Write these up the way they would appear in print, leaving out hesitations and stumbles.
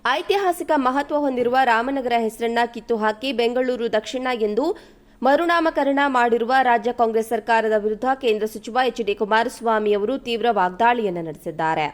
ಐತಿಹಾಸಿಕ ಮಹತ್ವ ಹೊಂದಿರುವ ರಾಮನಗರ ಹೆಸರನ್ನ ಕಿತ್ತು ಹಾಕಿ ಬೆಂಗಳೂರು ದಕ್ಷಿಣ ಎಂದು ಮರುನಾಮಕರಣ ಮಾಡಿರುವ ರಾಜ್ಯ ಕಾಂಗ್ರೆಸ್ ಸರ್ಕಾರದ ವಿರುದ್ಧ ಕೇಂದ್ರ ಸಚಿವ ಎಚ್.ಡಿ. ಕುಮಾರಸ್ವಾಮಿ ಅವರು ತೀವ್ರ ವಾಗ್ದಾಳಿಯನ್ನು ನಡೆಸಿದ್ದಾರೆ.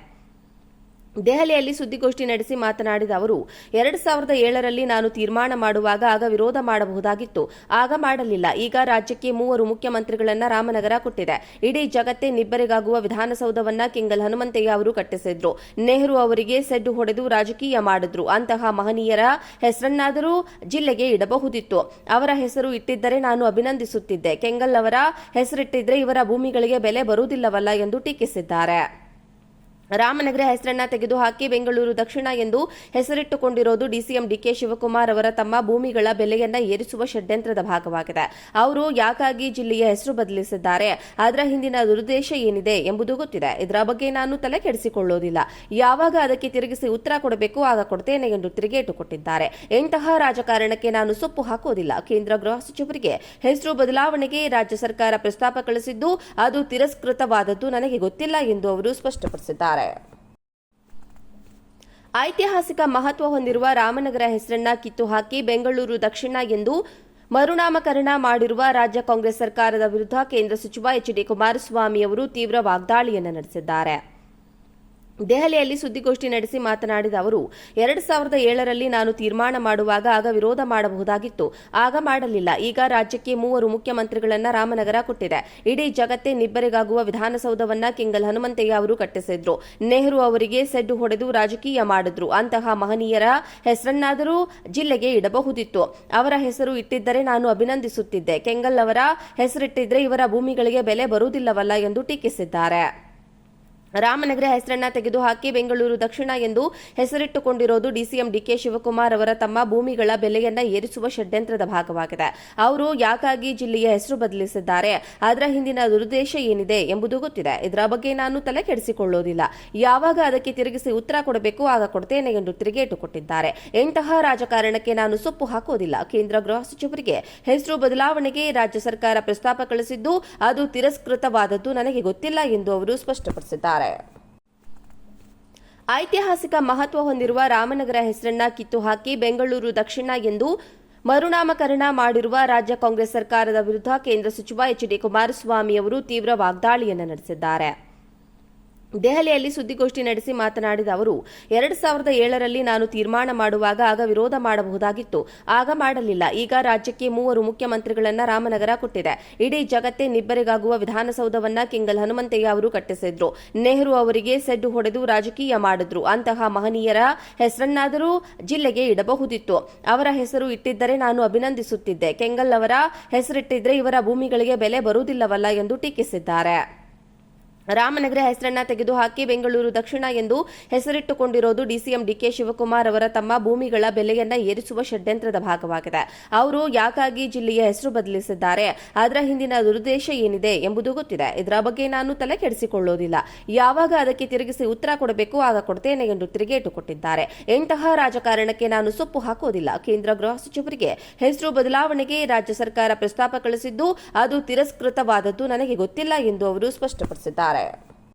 ದೆಹಲಿಯಲ್ಲಿ ಸುದ್ದಿಗೋಷ್ಠಿ ನಡೆಸಿ ಮಾತನಾಡಿದ ಅವರು 2007ರಲ್ಲಿ ನಾನು ತೀರ್ಮಾನ ಮಾಡುವಾಗ ಆಗ ವಿರೋಧ ಮಾಡಬಹುದಾಗಿತ್ತು, ಆಗ ಮಾಡಲಿಲ್ಲ. ಈಗ ರಾಜ್ಯಕ್ಕೆ 3 ಮುಖ್ಯಮಂತ್ರಿಗಳನ್ನ ರಾಮನಗರ ಕೊಟ್ಟಿದೆ. ಇಡೀ ಜಗತ್ತೇ ನಿಬ್ಬೆರಗಾಗುವ ವಿಧಾನಸೌಧವನ್ನ ಕೆಂಗಲ್ ಹನುಮಂತಯ್ಯ ಅವರು ಕಟ್ಟಿಸಿದ್ರು. ನೆಹರು ಅವರಿಗೆ ಸೆಡ್ಡು ಹೊಡೆದು ರಾಜಕೀಯ ಮಾಡಿದ್ರು. ಅಂತಹ ಮಹನೀಯರ ಹೆಸರನ್ನಾದರೂ ಜಿಲ್ಲೆಗೆ ಇಡಬಹುದಿತ್ತು. ಅವರ ಹೆಸರು ಇಟ್ಟಿದ್ದರೆ ನಾನು ಅಭಿನಂದಿಸುತ್ತಿದ್ದೆ. ಕೆಂಗಲ್ ಅವರ ಹೆಸರಿಟ್ಟಿದ್ರೆ ಇವರ ಭೂಮಿಗಳಿಗೆ ಬೆಲೆ ಬರುವುದಿಲ್ಲವಲ್ಲ ಎಂದು ಟೀಕಿಸಿದ್ದಾರೆ. ರಾಮನಗರ ಹೆಸರನ್ನ ತೆಗೆದುಹಾಕಿ ಬೆಂಗಳೂರು ದಕ್ಷಿಣ ಎಂದು ಹೆಸರಿಟ್ಟುಕೊಂಡಿರೋದು ಡಿಸಿಎಂ ಡಿಕೆ ಶಿವಕುಮಾರ್ ಅವರ ತಮ್ಮ ಭೂಮಿಗಳ ಬೆಲೆಯನ್ನ ಏರಿಸುವ ಷಡ್ಯಂತ್ರದ ಭಾಗವಾಗಿದೆ. ಅವರು ಯಾಕಾಗಿ ಜಿಲ್ಲೆಯ ಹೆಸರು ಬದಲಿಸಿದ್ದಾರೆ, ಅದರ ಹಿಂದಿನ ದುರುದ್ದೇಶ ಏನಿದೆ ಎಂಬುದು ಗೊತ್ತಿದೆ. ಇದರ ಬಗ್ಗೆ ನಾನು ತಲೆ ಕೆಡಿಸಿಕೊಳ್ಳೋದಿಲ್ಲ. ಯಾವಾಗ ಅದಕ್ಕೆ ತಿರುಗಿಸಿ ಉತ್ತರ ಕೊಡಬೇಕು ಆಗ ಕೊಡ್ತೇನೆ ಎಂದು ತಿರುಗೇಟು ಕೊಟ್ಟಿದ್ದಾರೆ. ಇಂತಹ ರಾಜಕಾರಣಕ್ಕೆ ನಾನು ಸೊಪ್ಪು ಹಾಕೋದಿಲ್ಲ. ಕೇಂದ್ರ ಗೃಹ ಸಚಿವರಿಗೆ ಹೆಸರು ಬದಲಾವಣೆಗೆ ರಾಜ್ಯ ಸರ್ಕಾರ ಪ್ರಸ್ತಾಪ ಕಳಿಸಿದ್ದು ಅದು ತಿರಸ್ಕೃತವಾದದ್ದು ನನಗೆ ಗೊತ್ತಿಲ್ಲ ಎಂದು ಅವರು ಸ್ಪಷ್ಟಪಡಿಸಿದ್ದಾರೆ. ಐತಿಹಾಸಿಕ ಮಹತ್ವ ಹೊಂದಿರುವ ರಾಮನಗರ ಹೆಸರನ್ನ ಕಿತ್ತು ಹಾಕಿ ಬೆಂಗಳೂರು ದಕ್ಷಿಣ ಎಂದು ಮರುನಾಮಕರಣ ಮಾಡಿರುವ ರಾಜ್ಯ ಕಾಂಗ್ರೆಸ್ ಸರ್ಕಾರದ ವಿರುದ್ಧ ಕೇಂದ್ರ ಸಚಿವ ಎಚ್.ಡಿ. ಕುಮಾರಸ್ವಾಮಿ ಅವರು ತೀವ್ರ ವಾಗ್ದಾಳಿಯನ್ನು ನಡೆಸಿದ್ದಾರೆ. ದೆಹಲಿಯಲ್ಲಿ ಸುದ್ದಿಗೋಷ್ಠಿ ನಡೆಸಿ ಮಾತನಾಡಿದ ಅವರು 2007ರಲ್ಲಿ ನಾನು ತೀರ್ಮಾನ ಮಾಡುವಾಗ ಆಗ ವಿರೋಧ ಮಾಡಬಹುದಾಗಿತ್ತು, ಆಗ ಮಾಡಲಿಲ್ಲ. ಈಗ ರಾಜ್ಯಕ್ಕೆ 3 ಮುಖ್ಯಮಂತ್ರಿಗಳನ್ನ ರಾಮನಗರ ಕೊಟ್ಟಿದೆ. ಇಡೀ ಜಗತ್ತೇ ನಿಬ್ಬೆರಗಾಗುವ ವಿಧಾನಸೌಧವನ್ನ ಕೆಂಗಲ್ ಹನುಮಂತಯ್ಯ ಅವರು ಕಟ್ಟಿಸಿದ್ರು. ನೆಹರು ಅವರಿಗೆ ಸೆಡ್ಡು ಹೊಡೆದು ರಾಜಕೀಯ ಮಾಡಿದ್ರು. ಅಂತಹ ಮಹನೀಯರ ಹೆಸರನ್ನಾದರೂ ಜಿಲ್ಲೆಗೆ ಇಡಬಹುದಿತ್ತು. ಅವರ ಹೆಸರು ಇಟ್ಟಿದ್ದರೆ ನಾನು ಅಭಿನಂದಿಸುತ್ತಿದ್ದೆ. ಕೆಂಗಲ್ ಅವರ ಹೆಸರಿಟ್ಟಿದ್ರೆ ಇವರ ಭೂಮಿಗಳಿಗೆ ಬೆಲೆ ಬರುವುದಿಲ್ಲವಲ್ಲ ಎಂದು ಟೀಕಿಸಿದ್ದಾರೆ. ರಾಮನಗರ ಹೆಸರನ್ನ ತೆಗೆದುಹಾಕಿ ಬೆಂಗಳೂರು ದಕ್ಷಿಣ ಎಂದು ಹೆಸರಿಟ್ಟುಕೊಂಡಿರೋದು ಡಿಸಿಎಂ ಡಿಕೆ ಶಿವಕುಮಾರ್ ಅವರ ತಮ್ಮ ಭೂಮಿಗಳ ಬೆಲೆಯನ್ನ ಏರಿಸುವ ಷಡ್ಯಂತ್ರದ ಭಾಗವಾಗಿದೆ. ಅವರು ಯಾಕಾಗಿ ಜಿಲ್ಲೆಯ ಹೆಸರು ಬದಲಿಸಿದ್ದಾರೆ, ಅದರ ಹಿಂದಿನ ದುರುದ್ದೇಶ ಏನಿದೆ ಎಂಬುದು ಗೊತ್ತಿದೆ. ಇದರ ಬಗ್ಗೆ ನಾನು ತಲೆ ಕೆಡಿಸಿಕೊಳ್ಳೋದಿಲ್ಲ. ಯಾವಾಗ ಅದಕ್ಕೆ ತಿರುಗಿಸಿ ಉತ್ತರ ಕೊಡಬೇಕು ಆಗ ಕೊಡ್ತೇನೆ ಎಂದು ತಿರುಗೇಟು ಕೊಟ್ಟಿದ್ದಾರೆ. ಇಂತಹ ರಾಜಕಾರಣಕ್ಕೆ ನಾನು ಸೊಪ್ಪು ಹಾಕೋದಿಲ್ಲ. ಕೇಂದ್ರ ಗೃಹ ಸಚಿವರಿಗೆ ಹೆಸರು ಬದಲಾವಣೆಗೆ ರಾಜ್ಯ ಸರ್ಕಾರ ಪ್ರಸ್ತಾಪ ಕಳಿಸಿದ್ದು ಅದು ತಿರಸ್ಕೃತವಾದದ್ದು ನನಗೆ ಗೊತ್ತಿಲ್ಲ ಎಂದು ಅವರು ಸ್ಪಷ್ಟಪಡಿಸಿದ್ದಾರೆ. ಐತಿಹಾಸಿಕ ಮಹತ್ವ ಹೊಂದಿರುವ ರಾಮನಗರ ಹೆಸರನ್ನ ಕಿತ್ತು ಹಾಕಿ ಬೆಂಗಳೂರು ದಕ್ಷಿಣ ಎಂದು ಮರುನಾಮಕರಣ ಮಾಡಿರುವ ರಾಜ್ಯ ಕಾಂಗ್ರೆಸ್ ಸರ್ಕಾರದ ವಿರುದ್ಧ ಕೇಂದ್ರ ಸಚಿವ ಎಚ್.ಡಿ. ಕುಮಾರಸ್ವಾಮಿ ಅವರು ತೀವ್ರ ವಾಗ್ದಾಳಿಯನ್ನು ನಡೆಸಿದ್ದಾರೆ. ದೆಹಲಿಯಲ್ಲಿ ಸುದ್ದಿಗೋಷ್ಠಿ ನಡೆಸಿ ಮಾತನಾಡಿದ ಅವರು 2007ರಲ್ಲಿ ನಾನು ತೀರ್ಮಾನ ಮಾಡುವಾಗ ಆಗ ವಿರೋಧ ಮಾಡಬಹುದಾಗಿತ್ತು, ಆಗ ಮಾಡಲಿಲ್ಲ. ಈಗ ರಾಜ್ಯಕ್ಕೆ 3 ಮುಖ್ಯಮಂತ್ರಿಗಳನ್ನ ರಾಮನಗರ ಕೊಟ್ಟಿದೆ. ಇಡೀ ಜಗತ್ತೇ ನಿಬ್ಬೆರಗಾಗುವ ವಿಧಾನಸೌಧವನ್ನ ಕೆಂಗಲ್ ಹನುಮಂತಯ್ಯ ಅವರು ಕಟ್ಟಿಸಿದ್ರು. ನೆಹರು ಅವರಿಗೆ ಸೆಡ್ಡು ಹೊಡೆದು ರಾಜಕೀಯ ಮಾಡಿದ್ರು. ಅಂತಹ ಮಹನೀಯರ ಹೆಸರನ್ನಾದರೂ ಜಿಲ್ಲೆಗೆ ಇಡಬಹುದಿತ್ತು. ಅವರ ಹೆಸರು ಇಟ್ಟಿದ್ದರೆ ನಾನು ಅಭಿನಂದಿಸುತ್ತಿದ್ದೆ. ಕೆಂಗಲ್ ಅವರ ಹೆಸರಿಟ್ಟಿದ್ರೆ ಇವರ ಭೂಮಿಗಳಿಗೆ ಬೆಲೆ ಬರುವುದಿಲ್ಲವಲ್ಲ ಎಂದು ಟೀಕಿಸಿದ್ದಾರೆ. ರಾಮನಗರ ಹೆಸರನ್ನ ತೆಗೆದುಹಾಕಿ ಬೆಂಗಳೂರು ದಕ್ಷಿಣ ಎಂದು ಹೆಸರಿಟ್ಟುಕೊಂಡಿರೋದು ಡಿಸಿಎಂ ಡಿಕೆ ಶಿವಕುಮಾರ್ ಅವರ ತಮ್ಮ ಭೂಮಿಗಳ ಬೆಲೆಯನ್ನ ಏರಿಸುವ ಷಡ್ಯಂತ್ರದ ಭಾಗವಾಗಿದೆ. ಅವರು ಯಾಕಾಗಿ ಜಿಲ್ಲೆಯ ಹೆಸರು ಬದಲಿಸಿದ್ದಾರೆ, ಅದರ ಹಿಂದಿನ ದುರುದ್ದೇಶ ಏನಿದೆ ಎಂಬುದು ಗೊತ್ತಿದೆ. ಇದರ ಬಗ್ಗೆ ನಾನು ತಲೆ ಕೆಡಿಸಿಕೊಳ್ಳೋದಿಲ್ಲ. ಯಾವಾಗ ಅದಕ್ಕೆ ತಿರುಗಿಸಿ ಉತ್ತರ ಕೊಡಬೇಕು ಆಗ ಕೊಡ್ತೇನೆ ಎಂದು ತಿರುಗೇಟು ಕೊಟ್ಟಿದ್ದಾರೆ. ಇಂತಹ ರಾಜಕಾರಣಕ್ಕೆ ನಾನು ಸೊಪ್ಪು ಹಾಕೋದಿಲ್ಲ. ಕೇಂದ್ರ ಗೃಹ ಸಚಿವರಿಗೆ ಹೆಸರು ಬದಲಾವಣೆಗೆ ರಾಜ್ಯ ಸರ್ಕಾರ ಪ್ರಸ್ತಾಪ ಕಳಿಸಿದ್ದು ಅದು ತಿರಸ್ಕೃತವಾದದ್ದು ನನಗೆ ಗೊತ್ತಿಲ್ಲ ಎಂದು ಅವರು ಸ್ಪಷ್ಟಪಡಿಸಿದ್ದಾರೆ.